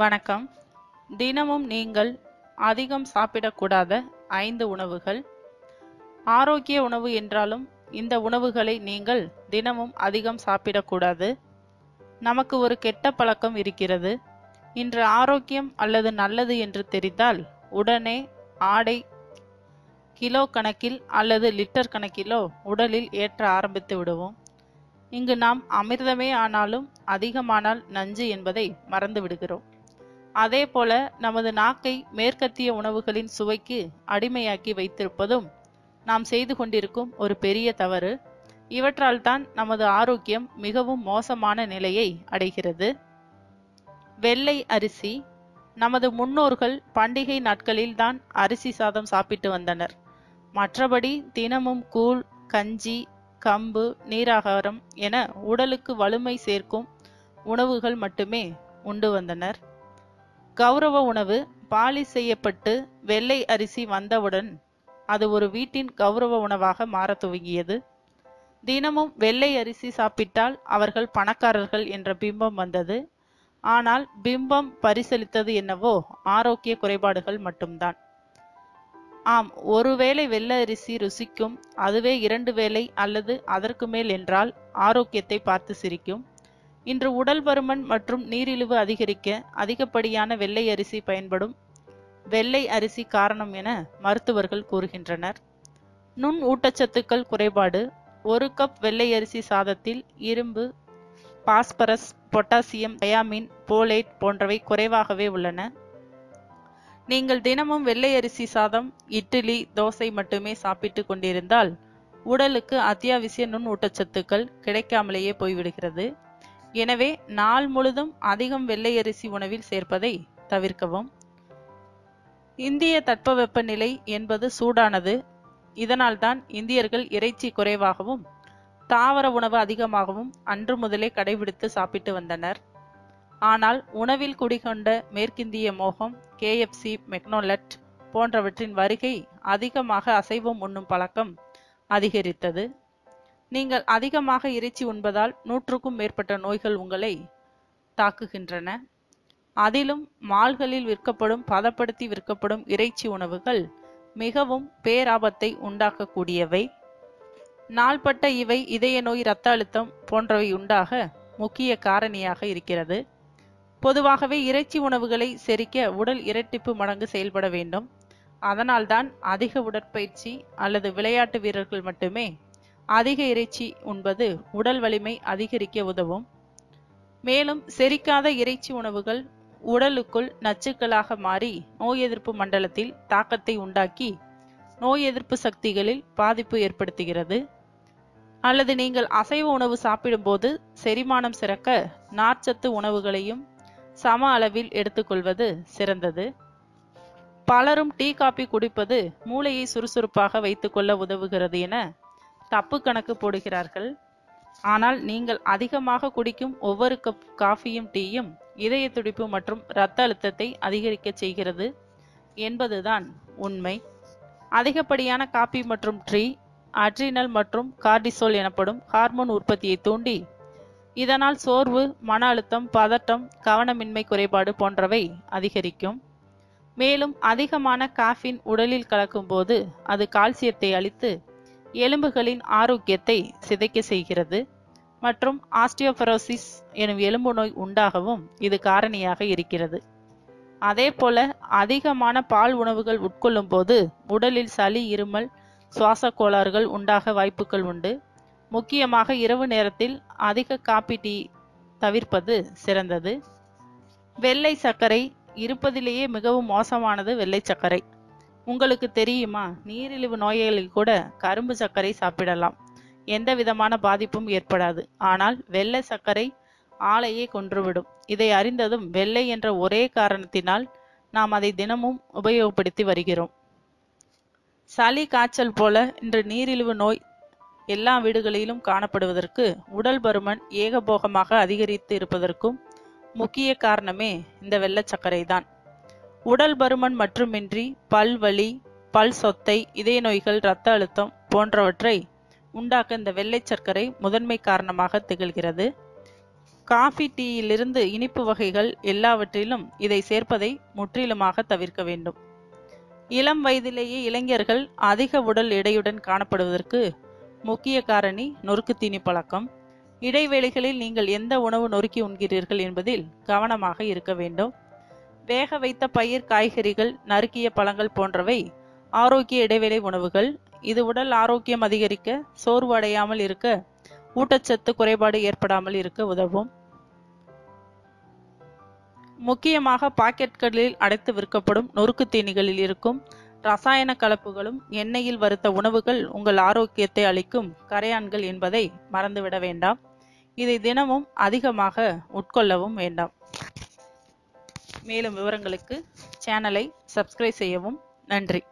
வணக்கம். தினமும் நீங்கள் அதிகம் சாப்பிடக்கூடாத 5 உணவுகள். ஆரோக்கிய உணவு என்றாலும் இந்த உணவுகளை நீங்கள் தினமும் அதிகம் சாப்பிடக்கூடாது. நமக்கு ஒரு கெட்ட பழக்கம் இருக்கிறது. இன்று ஆரோக்கியம் அல்லது நல்லது என்று தெரிந்தால் உடனே ஆடை கிலோ கணக்கில் அல்லது லிட்டர் கணக்கிலோ உடலில் ஏற்ற ஆரம்பித்து விடுவோம். இங்கு நாம் அமிர்தமே ஆனாலும் அதிகமானால் நஞ்சு என்பதை மறந்து விடுகிறோம். அதே போல நமது நாக்கை மேற்கத்திய உணவுகளின் சுவைக்கு அடிமையாக்கி வைத்திருப்பதும் நாம் செய்து கொண்டிருக்கும் ஒரு பெரிய தவறு. இவற்றால் தான் நமது ஆரோக்கியம் மிகவும் மோசமான நிலையை அடைகிறது. வெள்ளை அரிசி. நமது முன்னோர்கள் பண்டிகை நாட்களில் தான் அரிசி சாதம் சாப்பிட்டு வந்தனர். மற்றபடி தினமும் கூழ், கஞ்சி, கம்பு, நீராகாரம் என உடலுக்கு வலிமை சேர்க்கும் உணவுகள் மட்டுமே உண்டு வந்தனர். கௌரவ உணவு. பாலிஷ் செய்யப்பட்டு வெள்ளை அரிசி வந்தவுடன் அது ஒரு வீட்டின் கௌரவ உணவாக மாறத் துவங்கியது. தினமும் வெள்ளை அரிசி சாப்பிட்டால் அவர்கள் பணக்காரர்கள் என்ற பிம்பம் வந்தது. ஆனால் பிம்பம் பரிசளித்தது என்னவோ ஆரோக்கிய குறைபாடுகள் மட்டும்தான். ஆம், ஒருவேளை வெள்ளை அரிசி ருசிக்கும், அதுவே 2 வேளை அல்லது அதற்கு மேல் என்றால் ஆரோக்கியத்தை பார்த்து சிரிக்கும். இன்று உடல் பருமன் மற்றும் நீரிழிவு அதிகரிக்க அதிகப்படியான வெள்ளை அரிசி பயன்படும். வெள்ளை அரிசி காரணம் என மருத்துவர்கள் கூறுகின்றனர். நுண் ஊட்டச்சத்துக்கள் குறைபாடு. 1 கப் வெள்ளை அரிசி சாதத்தில் இரும்பு, பாஸ்பரஸ், பொட்டாசியம், தயாமின், போலேட் போன்றவை குறைவாகவே உள்ளன. நீங்கள் தினமும் வெள்ளை அரிசி சாதம், இட்லி, தோசை மட்டுமே சாப்பிட்டு கொண்டிருந்தால் உடலுக்கு அத்தியாவசிய நுண் ஊட்டச்சத்துக்கள் கிடைக்காமலேயே போய்விடுகிறது. எனவே நாள் முழுதும் அதிகம் வெள்ளை அரிசி உணவில் சேர்ப்பதை தவிர்க்கவும். இந்திய தட்பவெப்பநிலை என்பது சூடானது. இதனால்தான் இந்தியர்கள் இறைச்சி குறைவாகவும் தாவர உணவு அதிகமாகவும் அன்று முதலே கடைபிடித்து சாப்பிட்டு வந்தனர். ஆனால் உணவில் குடிகொண்ட மேற்கிந்திய மோகம், KFC, மெக்டொனால்ட் போன்றவற்றின் வருகை அதிகமாக அசைவம் உண்ணும் பழக்கம் அதிகரித்தது. நீங்கள் அதிகமாக இறைச்சி உண்பதால் 100க்கும் மேற்பட்ட நோய்கள் உங்களை தாக்குகின்றன. அதிலும் மால்களில் விற்கப்படும் பதப்படுத்தி விற்கப்படும் இறைச்சி உணவுகள் மிகவும் பேராபத்தை உண்டாக்கக்கூடியவை. நாள்பட்ட இவை இதய நோய், இரத்த அழுத்தம் போன்றவை உண்டாக முக்கிய காரணியாக இருக்கிறது. பொதுவாகவே இறைச்சி உணவுகளை செரிக்க உடல் இரட்டிப்பு மடங்கு செயல்பட வேண்டும். அதனால்தான் அதிக உடற்பயிற்சி அல்லது விளையாட்டு வீரர்கள் மட்டுமே அதிக இறைச்சி உண்பது உடல் வலிமை அதிகரிக்க உதவும். மேலும் செரிக்காத இறைச்சி உணவுகள் உடலுக்குள் நச்சுக்களாக மாறி நோய் எதிர்ப்பு மண்டலத்தில் தாக்கத்தை உண்டாக்கி நோய் எதிர்ப்பு சக்திகளில் பாதிப்பு ஏற்படுத்துகிறது. அல்லது நீங்கள் அசைவ உணவு சாப்பிடும்போது செரிமானம் சிறக்க நார்ச்சத்து உணவுகளையும் சம அளவில் எடுத்துக்கொள்வது சிறந்தது. பலரும் டீ, காபி குடிப்பது மூளையை சுறுசுறுப்பாக வைத்துக்கொள்ள உதவுகிறது என தப்பு கணக்கு போடுகிறார்கள். ஆனால் நீங்கள் அதிகமாக குடிக்கும் ஒவ்வொரு கப் காஃபியும் டீயும் இதய துடிப்பு மற்றும் இரத்த அழுத்தத்தை அதிகரிக்க செய்கிறது என்பதுதான் உண்மை. அதிகப்படியான காபி மற்றும் டீ அட்ரினல் மற்றும் கார்டிசோல் எனப்படும் ஹார்மோன் உற்பத்தியை தூண்டி இதனால் சோர்வு, மன அழுத்தம், பதட்டம், கவனமின்மை குறைபாடு போன்றவை அதிகரிக்கும். மேலும் அதிகமான காஃபின் உடலில் கலக்கும் போது அது கால்சியத்தை அளித்து எலும்புகளின் ஆரோக்கியத்தை சிதைக்க செய்கிறது மற்றும் ஆஸ்டியோபரோசிஸ் எனும் எலும்பு நோய் உண்டாகவும் இது காரணியாக இருக்கிறது. அதே போல அதிகமான பால் உணவுகள் உட்கொள்ளும் போது உடலில் சளி, இருமல், சுவாச கோளாறுகள் உண்டாக வாய்ப்புகள் உண்டு. முக்கியமாக இரவு நேரத்தில் அதிக காபி, டீ தவிர்ப்பது சிறந்தது. வெள்ளை சர்க்கரை. இருப்பதிலேயே மிகவும் மோசமானது வெள்ளை சர்க்கரை. உங்களுக்கு தெரியுமா, நீரிழிவு நோயாளிகள் கூட கரும்பு சர்க்கரை சாப்பிடலாம், எந்த விதமான பாதிப்பும் ஏற்படாது. ஆனால் வெள்ளை சர்க்கரை ஆளையே கொன்றுவிடும். இதை அறிந்ததும் வெள்ளை என்ற ஒரே காரணத்தினால் நாம் அதை தினமும் உபயோகப்படுத்தி வருகிறோம். சளி, காய்ச்சல் போல இன்று நீரிழிவு நோய் எல்லா வீடுகளிலும் காணப்படுவதற்கு உடல் பருமன் ஏகபோகமாக அதிகரித்து இருப்பதற்கும் முக்கிய காரணமே இந்த வெள்ளை சர்க்கரை தான். உடல் பருமன் மட்டுமின்றி பல் வலி, பல் சொத்தை, இதய நோய்கள், இரத்த அழுத்தம் போன்றவற்றை உண்டாக்க இந்த வெள்ளை சர்க்கரை முதன்மை காரணமாக திகழ்கிறது. காஃபி, டீயிலிருந்து இனிப்பு வகைகள் எல்லாவற்றிலும் இதை சேர்ப்பதை முற்றிலுமாக தவிர்க்க வேண்டும். இளம் வயதிலேயே இளைஞர்கள் அதிக உடல் எடையுடன் காணப்படுவதற்கு முக்கிய காரணி நொறுக்குத்தீனி பழக்கம். இடைவேளைகளில் நீங்கள் எந்த உணவு நொறுக்கி உண்கிறீர்கள் என்பதில் கவனமாக இருக்க வேண்டும். வேக வைத்த பயிர், காய்கறிகள், நறுக்கிய பழங்கள் போன்றவை ஆரோக்கிய இடைவேளை உணவுகள். இது உடல் ஆரோக்கியம் அதிகரிக்க, சோர்வு அடையாமல் இருக்க, ஊட்டச்சத்து குறைபாடு ஏற்படாமல் இருக்க உதவும். முக்கியமாக பாக்கெட்களில் அடைத்து விற்கப்படும் நொறுக்கு தீனிகளில் இருக்கும் ரசாயன கலப்புகளும் எண்ணெயில் வறுத்த உணவுகள் உங்கள் ஆரோக்கியத்தை அளிக்கும் கரையான்கள் என்பதை மறந்துவிட வேண்டாம். இதை தினமும் அதிகமாக உட்கொள்ளவும் வேண்டாம். மேலும் விவரங்களுக்கு சேனலை சப்ஸ்கிரைப் செய்யவும். நன்றி.